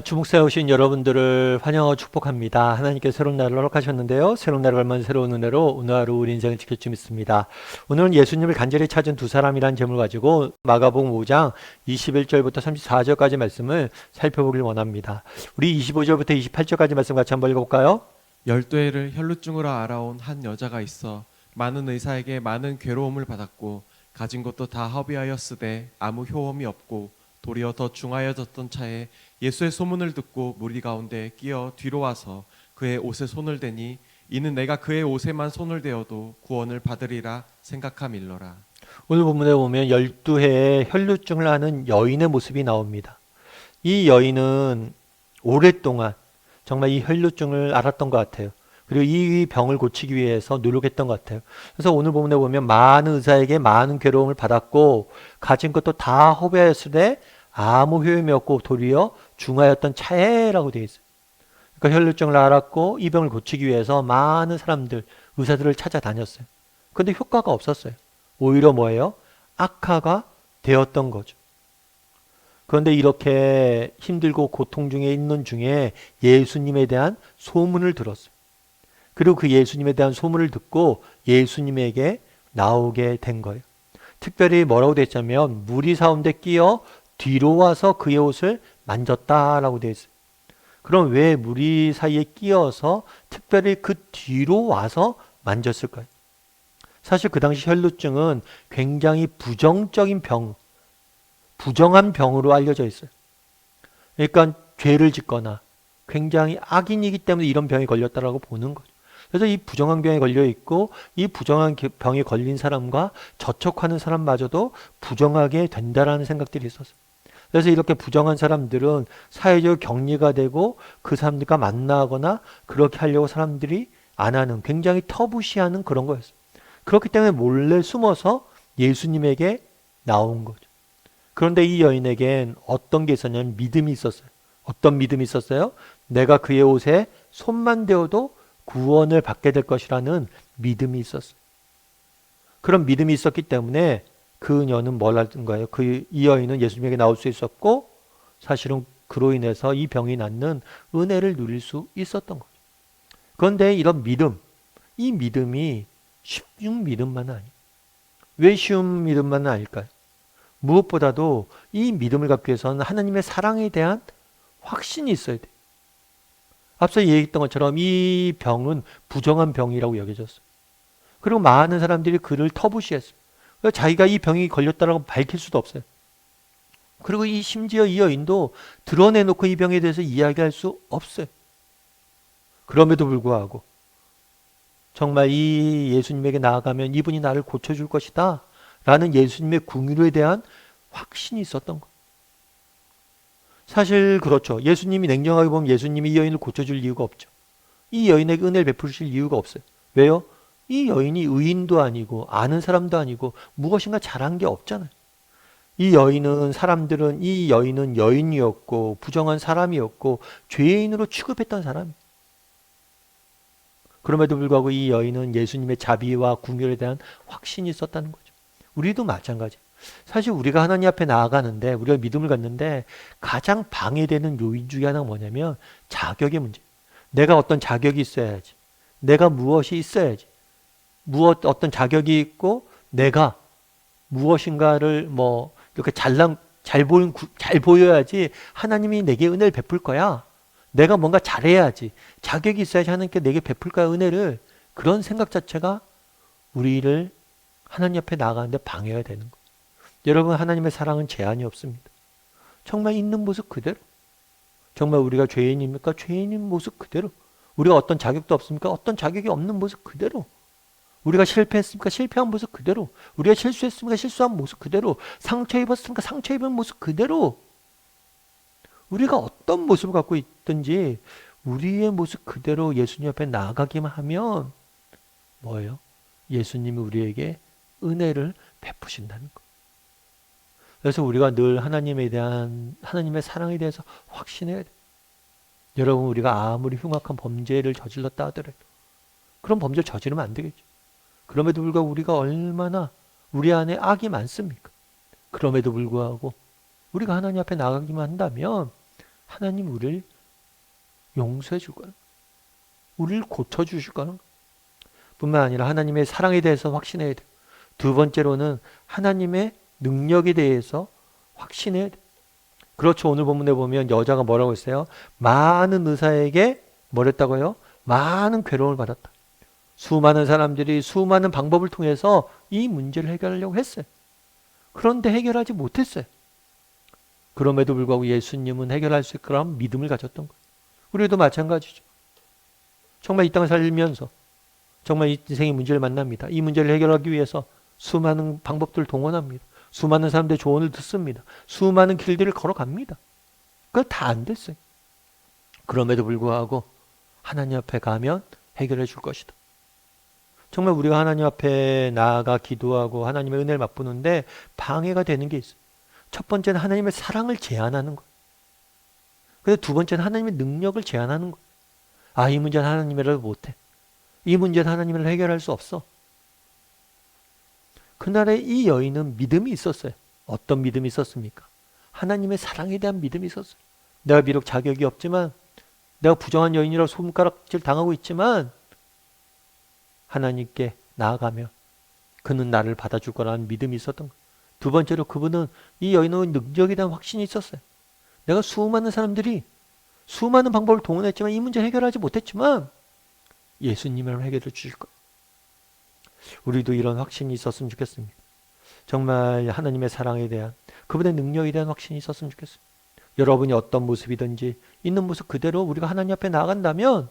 주목사에 오신 여러분들을 환영하고 축복합니다. 하나님께 새로운 날을 허락하셨는데요. 새로운 날을 걸면 새로운 은혜로 오늘 하루 우리 인생을 지킬 줄 믿습니다. 오늘은 예수님을 간절히 찾은 두 사람이라는 제목을 가지고 마가복음 5장 21절부터 34절까지 말씀을 살펴보길 원합니다. 우리 25절부터 28절까지 말씀 같이 한번 읽어볼까요? 열두해를 혈루증으로 알아온 한 여자가 있어 많은 의사에게 많은 괴로움을 받았고 가진 것도 다 허비하였으되 아무 효험이 없고 도리어 더 중하여졌던 차에 예수의 소문을 듣고 무리 가운데 끼어 뒤로 와서 그의 옷에 손을 대니 이는 내가 그의 옷에만 손을 대어도 구원을 받으리라 생각함일러라. 오늘 본문에 보면 12해의 혈루증을 앓는 여인의 모습이 나옵니다. 이 여인은 오랫동안 정말 이 혈루증을 앓았던 것 같아요. 그리고 이 병을 고치기 위해서 노력했던 것 같아요. 그래서 오늘 본문에 보면 많은 의사에게 많은 괴로움을 받았고 가진 것도 다 허비하였으되 아무 효험이 없고 도리어 중하였던 차에라고 되어 있어요. 그러니까 혈루증을 앓았고 이 병을 고치기 위해서 많은 사람들, 의사들을 찾아다녔어요. 그런데 효과가 없었어요. 오히려 뭐예요? 악화가 되었던 거죠. 그런데 이렇게 힘들고 고통 중에 있는 중에 예수님에 대한 소문을 들었어요. 그리고 그 예수님에 대한 소문을 듣고 예수님에게 나오게 된 거예요. 특별히 뭐라고 되어 있냐면 무리 가운데 끼어 뒤로 와서 그의 옷을 만졌다라고 되어 있어요. 그럼 왜 무리 사이에 끼어서 특별히 그 뒤로 와서 만졌을까요? 사실 그 당시 혈루증은 굉장히 부정적인 병, 부정한 병으로 알려져 있어요. 그러니까 죄를 짓거나 굉장히 악인이기 때문에 이런 병에 걸렸다라고 보는 거죠. 그래서 이 부정한 병에 걸려 있고 이 부정한 병에 걸린 사람과 접촉하는 사람마저도 부정하게 된다라는 생각들이 있었어요. 그래서 이렇게 부정한 사람들은 사회적 격리가 되고 그 사람들과 만나거나 그렇게 하려고 사람들이 안 하는 굉장히 터부시하는 그런 거였어요. 그렇기 때문에 몰래 숨어서 예수님에게 나온 거죠. 그런데 이 여인에겐 어떤 게 있었냐면 믿음이 있었어요. 어떤 믿음이 있었어요? 내가 그의 옷에 손만 대어도 구원을 받게 될 것이라는 믿음이 있었어요. 그런 믿음이 있었기 때문에 그녀는 뭘 하는 거예요? 이 여인은 예수님에게 나올 수 있었고 사실은 그로 인해서 이 병이 낫는 은혜를 누릴 수 있었던 거죠. 그런데 이런 믿음, 이 믿음이 쉬운 믿음만은 아니에요. 왜 쉬운 믿음만은 아닐까요? 무엇보다도 이 믿음을 갖기 위해서는 하나님의 사랑에 대한 확신이 있어야 돼요. 앞서 얘기했던 것처럼 이 병은 부정한 병이라고 여겨졌어요. 그리고 많은 사람들이 그를 터부시했어요. 자기가 이 병이 걸렸다라고 밝힐 수도 없어요. 그리고 심지어 이 여인도 드러내놓고 이 병에 대해서 이야기할 수 없어요. 그럼에도 불구하고 정말 이 예수님에게 나아가면 이분이 나를 고쳐줄 것이다 라는 예수님의 궁유에 대한 확신이 있었던 거. 사실 그렇죠. 예수님이 냉정하게 보면 예수님이 이 여인을 고쳐줄 이유가 없죠. 이 여인에게 은혜를 베푸실 이유가 없어요. 왜요? 이 여인이 의인도 아니고 아는 사람도 아니고 무엇인가 잘한 게 없잖아요. 사람들은 이 여인은 여인이었고 부정한 사람이었고 죄인으로 취급했던 사람이에요. 그럼에도 불구하고 이 여인은 예수님의 자비와 궁율에 대한 확신이 있었다는 거죠. 우리도 마찬가지. 사실 우리가 하나님 앞에 나아가는데 우리가 믿음을 갖는데 가장 방해되는 요인 중에 하나가 뭐냐면 자격의 문제. 내가 어떤 자격이 있어야지. 내가 무엇이 있어야지. 어떤 자격이 있고 내가 무엇인가를 이렇게 잘 보여야지 하나님이 내게 은혜를 베풀 거야. 내가 뭔가 잘해야지. 자격이 있어야지 하나님께 내게 베풀 거야 은혜를. 그런 생각 자체가 우리를 하나님 앞에 나아가는데 방해가 되는 거예요. 여러분 하나님의 사랑은 제한이 없습니다. 정말 있는 모습 그대로. 정말 우리가 죄인입니까? 죄인인 모습 그대로. 우리가 어떤 자격도 없습니까? 어떤 자격이 없는 모습 그대로. 우리가 실패했습니까? 실패한 모습 그대로. 우리가 실수했습니까? 실수한 모습 그대로. 상처 입었습니까? 상처 입은 모습 그대로. 우리가 어떤 모습을 갖고 있든지 우리의 모습 그대로 예수님 앞에 나아가기만 하면 뭐예요? 예수님이 우리에게 은혜를 베푸신다는 거. 그래서 우리가 늘 하나님의 사랑에 대해서 확신해야 돼. 여러분 우리가 아무리 흉악한 범죄를 저질렀다 하더라도 그런 범죄를 저지르면 안 되겠죠. 그럼에도 불구하고 우리가 얼마나 우리 안에 악이 많습니까? 그럼에도 불구하고 우리가 하나님 앞에 나가기만 한다면 하나님 우리를 용서해 줄 거야. 우리를 고쳐주실 거야. 뿐만 아니라 하나님의 사랑에 대해서 확신해야 돼. 두 번째로는 하나님의 능력에 대해서 확신해야 돼. 그렇죠. 오늘 본문에 보면 여자가 뭐라고 했어요? 많은 의사에게 뭐랬다고요? 많은 괴로움을 받았다. 수많은 사람들이 수많은 방법을 통해서 이 문제를 해결하려고 했어요. 그런데 해결하지 못했어요. 그럼에도 불구하고 예수님은 해결할 수 있을 거라는 믿음을 가졌던 거예요. 우리도 마찬가지죠. 정말 이 땅을 살면서 정말 인생의 문제를 만납니다. 이 문제를 해결하기 위해서 수많은 방법들을 동원합니다. 수많은 사람들의 조언을 듣습니다. 수많은 길들을 걸어갑니다. 그거 다 안 됐어요. 그럼에도 불구하고 하나님 앞에 가면 해결해 줄 것이다. 정말 우리가 하나님 앞에 나아가 기도하고 하나님의 은혜를 맛보는데 방해가 되는 게 있어요. 첫 번째는 하나님의 사랑을 제한하는 거예요. 그래서 두 번째는 하나님의 능력을 제한하는 거예요. 아, 이 문제는 하나님이라도 못해. 이 문제는 하나님이라도 해결할 수 없어. 그날에 이 여인은 믿음이 있었어요. 어떤 믿음이 있었습니까? 하나님의 사랑에 대한 믿음이 있었어요. 내가 비록 자격이 없지만, 내가 부정한 여인이라고 손가락질 당하고 있지만 하나님께 나아가면 그는 나를 받아줄 거라는 믿음이 있었던 거예요. 두 번째로 그분은 이 여인은 능력에 대한 확신이 있었어요. 내가 수많은 사람들이 수많은 방법을 동원했지만 이 문제를 해결하지 못했지만 예수님을 해결해 주실 거예요. 우리도 이런 확신이 있었으면 좋겠습니다. 정말 하나님의 사랑에 대한 그분의 능력에 대한 확신이 있었으면 좋겠습니다. 여러분이 어떤 모습이든지 있는 모습 그대로 우리가 하나님 앞에 나아간다면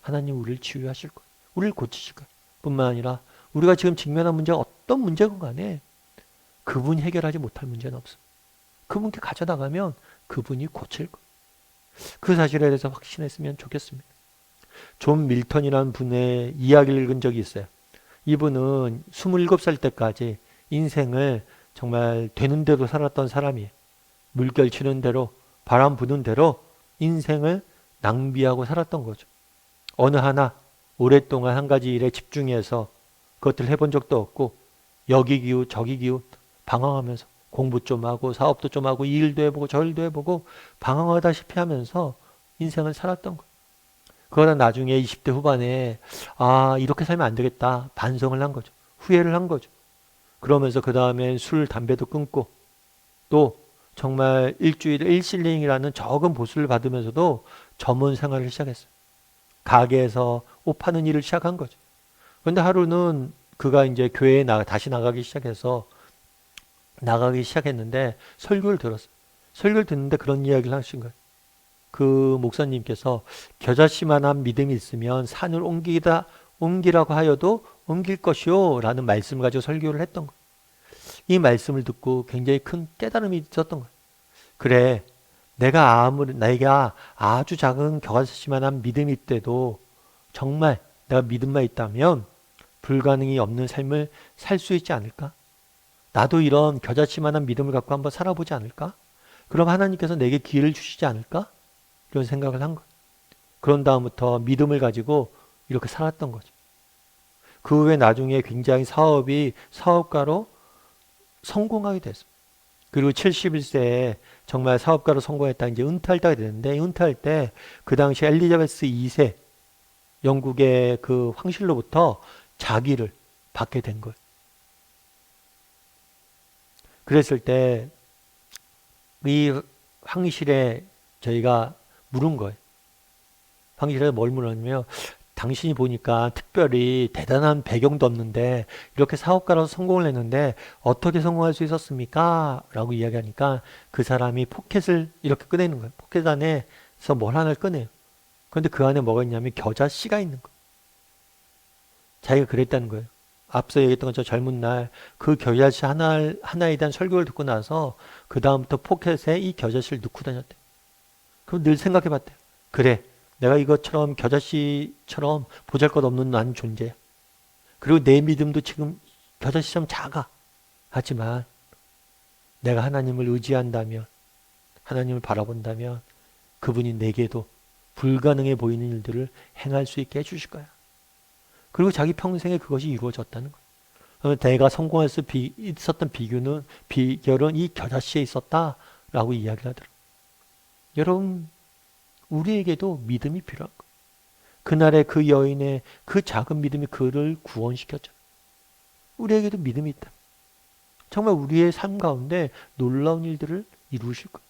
하나님 우리를 치유하실 거예요. 우리를 고치실 거예요. 뿐만 아니라 우리가 지금 직면한 문제가 어떤 문제건 간에 그분이 해결하지 못할 문제는 없어요. 그분께 가져나가면 그분이 고칠 거예요. 그 사실에 대해서 확신했으면 좋겠습니다. 존 밀턴이라는 분의 이야기를 읽은 적이 있어요. 이분은 27살 때까지 인생을 정말 되는 대로 살았던 사람이에요. 물결 치는 대로 바람 부는 대로 인생을 낭비하고 살았던 거죠. 어느 하나 오랫동안 한 가지 일에 집중해서 그것들을 해본 적도 없고 여기 기웃 저기 기웃 방황하면서 공부 좀 하고 사업도 좀 하고 이 일도 해보고 저 일도 해보고 방황하다시피 하면서 인생을 살았던 거예요. 그러다 나중에 20대 후반에 아 이렇게 살면 안 되겠다 반성을 한 거죠. 후회를 한 거죠. 그러면서 그 다음에 술 담배도 끊고 또 정말 일주일에 1실링이라는 적은 보수를 받으면서도 점원 생활을 시작했어요. 가게에서 옷 파는 일을 시작한 거죠. 그런데 하루는 그가 이제 교회에 다시 나가기 시작했는데 설교를 들었어요. 설교를 듣는데 그런 이야기를 하신 거예요. 그 목사님께서 겨자씨만한 믿음이 있으면 산을 옮기라고 하여도 옮길 것이요 라는 말씀을 가지고 설교를 했던 거예요. 이 말씀을 듣고 굉장히 큰 깨달음이 있었던 거예요. 그래, 내가 아주 작은 겨자씨만한 믿음이 있대도 정말 내가 믿음만 있다면 불가능이 없는 삶을 살 수 있지 않을까? 나도 이런 겨자씨만한 믿음을 갖고 한번 살아보지 않을까? 그럼 하나님께서 내게 기회를 주시지 않을까? 이런 생각을 한 거예요. 그런 다음부터 믿음을 가지고 이렇게 살았던 거죠. 그 후에 나중에 굉장히 사업가로 성공하게 됐어요. 그리고 71세에 정말 사업가로 성공했다 이제 은퇴할 때가 됐는데 은퇴할 때 그 당시 엘리자베스 2세 영국의 그 황실로부터 자기를 받게 된 거예요. 그랬을 때 이 황실에 저희가 물은 거예요. 황실에서 뭘 물었냐면 당신이 보니까 특별히 대단한 배경도 없는데 이렇게 사업가로서 성공을 했는데 어떻게 성공할 수 있었습니까? 라고 이야기하니까 그 사람이 포켓을 이렇게 꺼내는 거예요. 포켓 안에서 뭘 하나를 꺼내요. 그런데 그 안에 뭐가 있냐면 겨자씨가 있는 거예요. 자기가 그랬다는 거예요. 앞서 얘기했던 것처럼 젊은 날 그 겨자씨 하나에 대한 설교를 듣고 나서 그 다음부터 포켓에 이 겨자씨를 넣고 다녔대요. 그럼 늘 생각해 봤대요. 그래, 내가 이것처럼 겨자씨처럼 보잘것없는 난 존재야. 그리고 내 믿음도 지금 겨자씨처럼 작아. 하지만 내가 하나님을 의지한다면, 하나님을 바라본다면 그분이 내게도 불가능해 보이는 일들을 행할 수 있게 해주실 거야. 그리고 자기 평생에 그것이 이루어졌다는 거예요. 내가 성공할 수 있었던 비결은 이 겨자씨에 있었다라고 이야기를 하더라고요. 여러분, 우리에게도 믿음이 필요한 거예요. 그날의 그 여인의 그 작은 믿음이 그를 구원시켰죠. 우리에게도 믿음이 있다. 정말 우리의 삶 가운데 놀라운 일들을 이루실 거예요.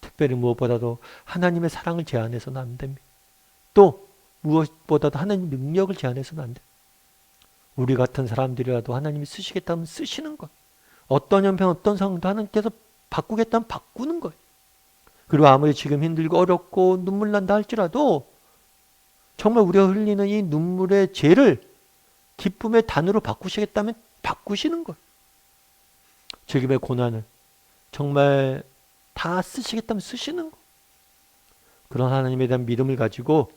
특별히 무엇보다도 하나님의 사랑을 제한해서는 안 됩니다. 또 무엇보다도 하나님의 능력을 제한해서는 안 돼요. 우리 같은 사람들이라도 하나님이 쓰시겠다면 쓰시는 거예요. 어떤 형편, 어떤 상황도 하나님께서 바꾸겠다면 바꾸는 거예요. 그리고 아무리 지금 힘들고 어렵고 눈물 난다 할지라도 정말 우리가 흘리는 이 눈물의 죄를 기쁨의 단으로 바꾸시겠다면 바꾸시는 거예요. 지금의 고난을 정말 다 쓰시겠다면 쓰시는 거예요. 그런 하나님에 대한 믿음을 가지고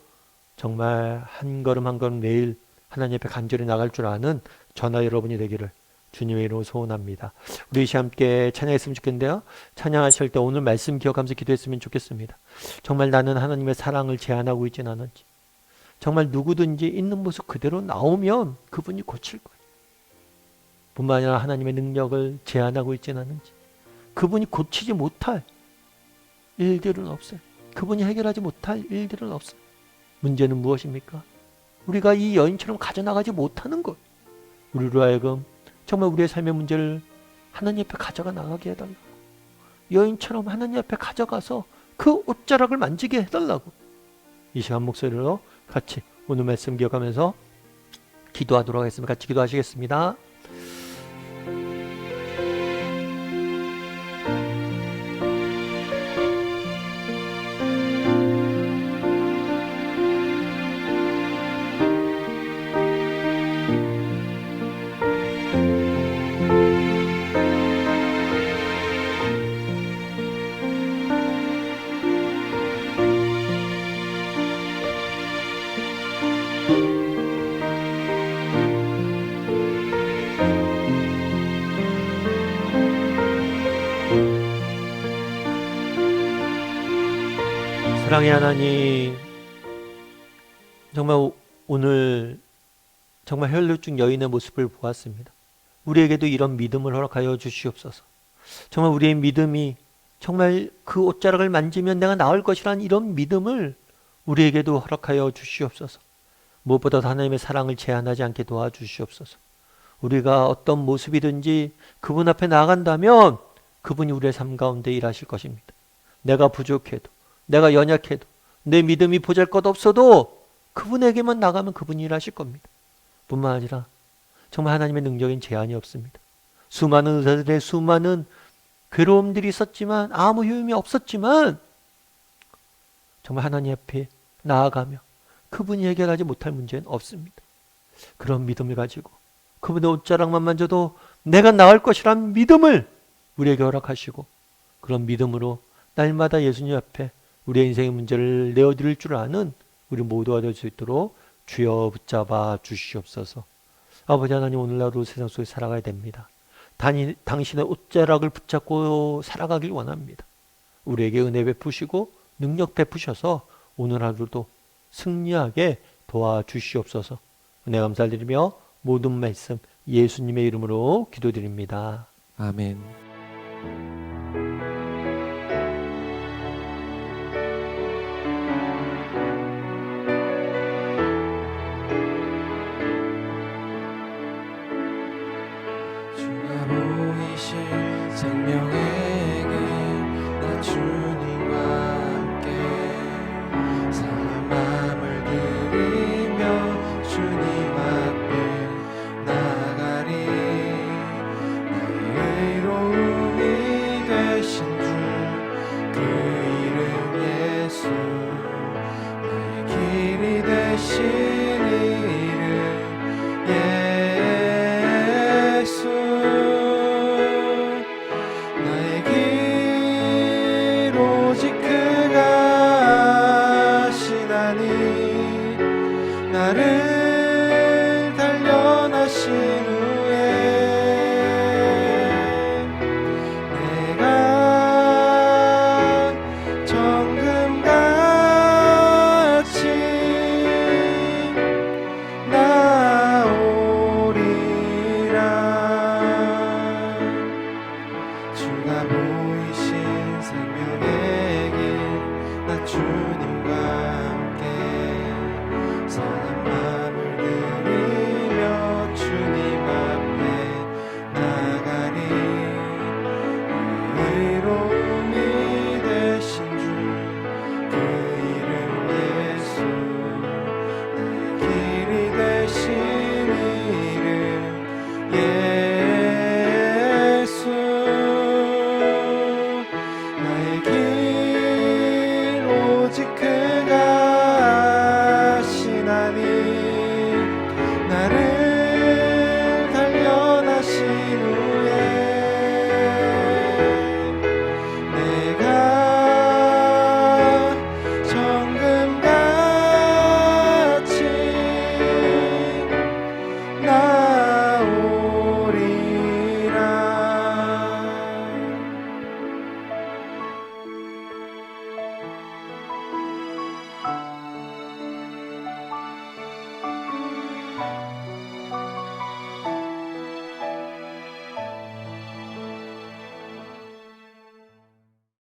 정말 한 걸음 한 걸음 매일 하나님 앞에 간절히 나갈 줄 아는 저나 여러분이 되기를 주님의 이름으로 소원합니다. 우리 이 시간 함께 찬양했으면 좋겠는데요. 찬양하실 때 오늘 말씀 기억하면서 기도했으면 좋겠습니다. 정말 나는 하나님의 사랑을 제한하고 있진 않은지, 정말 누구든지 있는 모습 그대로 나오면 그분이 고칠 거예요. 뿐만 아니라 하나님의 능력을 제한하고 있진 않은지, 그분이 고치지 못할 일들은 없어요. 그분이 해결하지 못할 일들은 없어요. 문제는 무엇입니까? 우리가 이 여인처럼 가져나가지 못하는 것. 우리로 하여금 정말 우리의 삶의 문제를 하나님 앞에 가져가 나가게 해달라고. 여인처럼 하나님 앞에 가져가서 그 옷자락을 만지게 해달라고. 이 시간 목소리로 같이 오늘 말씀 기억하면서 기도하도록 하겠습니다. 같이 기도하시겠습니다. 사랑의 하나님, 정말 오늘 정말 혈루증 여인의 모습을 보았습니다. 우리에게도 이런 믿음을 허락하여 주시옵소서. 정말 우리의 믿음이 정말 그 옷자락을 만지면 내가 나을 것이라는 이런 믿음을 우리에게도 허락하여 주시옵소서. 무엇보다 하나님의 사랑을 제한하지 않게 도와주시옵소서. 우리가 어떤 모습이든지 그분 앞에 나아간다면 그분이 우리의 삶 가운데 일하실 것입니다. 내가 부족해도, 내가 연약해도, 내 믿음이 보잘것없어도 그분에게만 나가면 그분이 일하실 겁니다. 뿐만 아니라 정말 하나님의 능력엔 제한이 없습니다. 수많은 의사들의 수많은 괴로움들이 있었지만, 아무 효험이 없었지만 정말 하나님 앞에 나아가며 그분이 해결하지 못할 문제는 없습니다. 그런 믿음을 가지고 그분의 옷자락만 만져도 내가 나을 것이란 믿음을 우리에게 허락하시고, 그런 믿음으로 날마다 예수님 앞에 우리의 인생의 문제를 내어드릴 줄 아는 우리 모두가 될 수 있도록 주여 붙잡아 주시옵소서. 아버지 하나님, 오늘날도 세상 속에 살아가야 됩니다. 당신의 옷자락을 붙잡고 살아가길 원합니다. 우리에게 은혜 베푸시고 능력 베푸셔서 오늘 하루도 승리하게 도와주시옵소서. 은혜 감사드리며 모든 말씀 예수님의 이름으로 기도드립니다. 아멘. 주가 보이신 생명에게 나 주님과 함께 사랑함을 드리며 주님 앞에 나가리. 나의 의로움이 되신 주 그 이름 예수, 나의 길이 되신 이름 예수. 나의 길 오직